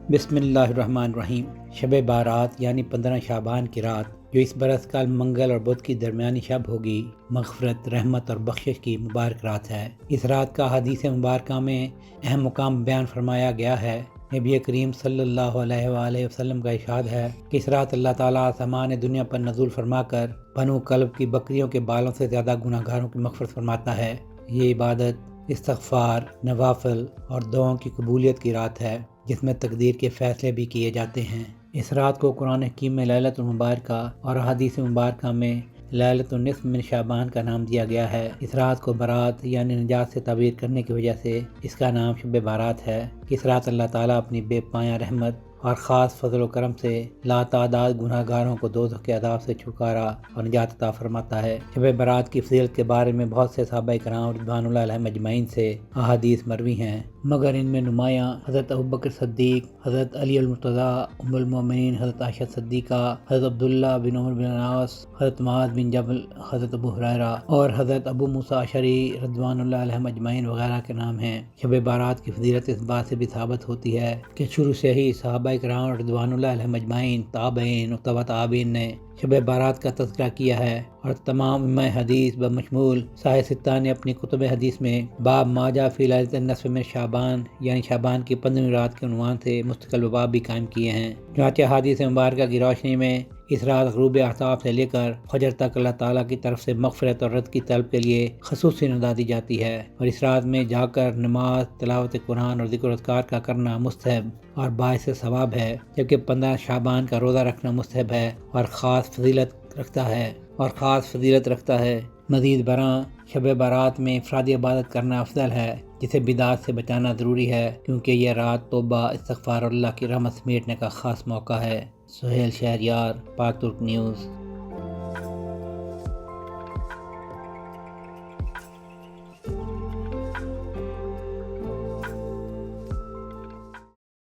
بسم اللہ الرحمن الرحیم۔ شب بارات یعنی 15 شعبان کی رات جو اس برس کل منگل اور بدھ کی درمیانی شب ہوگی، مغفرت، رحمت اور بخشش کی مبارک رات ہے۔ اس رات کا حدیث مبارکہ میں اہم مقام بیان فرمایا گیا ہے۔ نبی کریم صلی اللہ علیہ وآلہ وسلم کا ارشاد ہے کہ اس رات اللہ تعالیٰ آسمان دنیا پر نزول فرما کر بنو کلب کی بکریوں کے بالوں سے زیادہ گناہ گاروں کی مغفرت فرماتا ہے۔ یہ عبادت، استغفار، نوافل اور دعاؤں کی قبولیت کی رات ہے، جس میں تقدیر کے فیصلے بھی کیے جاتے ہیں۔ اس رات کو قرآن حکیم میں لیلۃ المبارکہ اور احادیث مبارکہ میں لیلۃ النصف من شعبان کا نام دیا گیا ہے۔ اس رات کو برات یعنی نجات سے تعبیر کرنے کی وجہ سے اس کا نام شب بارات ہے۔ اس رات اللہ تعالیٰ اپنی بے پایہ رحمت اور خاص فضل و کرم سے لا تعداد گناہ گاروں کو دوزخ کے عذاب سے چھٹکارا اور نجات عطا فرماتا ہے۔ شب برات کی فضیلت کے بارے میں بہت سے صحابہ کرام رضوان اللہ علیہم اجمعین سے احادیث مروی ہیں، مگر ان میں نمایاں حضرت ابوبکر صدیق، حضرت علی المرتضیٰ، ام المومنین حضرت عائشہ صدیقہ، حضرت عبداللہ بن عمر بن العاص، حضرت معاذ بن جبل، حضرت ابو ہریرہ اور حضرت ابو موسیٰ اشعری رضوان اللہ علیہم اجمعین وغیرہ کے نام ہیں۔ شب بارات کی فضیلت اس بات سے بھی ثابت ہوتی ہے کہ شروع سے ہی صحابہ کرام رضوان اللہ علیہم اجمعین، تابعین و تبع تابعین نے شب بارات کا تذکرہ کیا ہے، اور تمام ائمہ حدیث بمشمول صحیح ستہ نے اپنی کتب حدیث میں باب ما جاء فی لیلۃ النصف من شعبان یعنی شعبان کی 15ویں رات کے عنوان سے مستقل باب بھی قائم کیے ہیں۔ چنانچہ حدیث مبارکہ کی روشنی میں اس رات غروب آفتاب سے لے کر فجر تک اللہ تعالیٰ کی طرف سے مغفرت اور رزق کی طلب کے لیے خصوصی ندا دی جاتی ہے، اور اس رات میں جا کر نماز، تلاوت قرآن اور ذکر و اذکار کا کرنا مستحب اور باعث ثواب ہے، جبکہ 15 شعبان کا روزہ رکھنا مستحب ہے اور خاص فضیلت رکھتا ہے۔ مزید برآں شب بارات میں انفرادی عبادت کرنا افضل ہے، جسے بدعات سے بچانا ضروری ہے، کیونکہ یہ رات توبہ، استغفار اور اللہ کی رحمت سمیٹنے کا خاص موقع ہے۔ سہیل شہریار، پاک ترک نیوز۔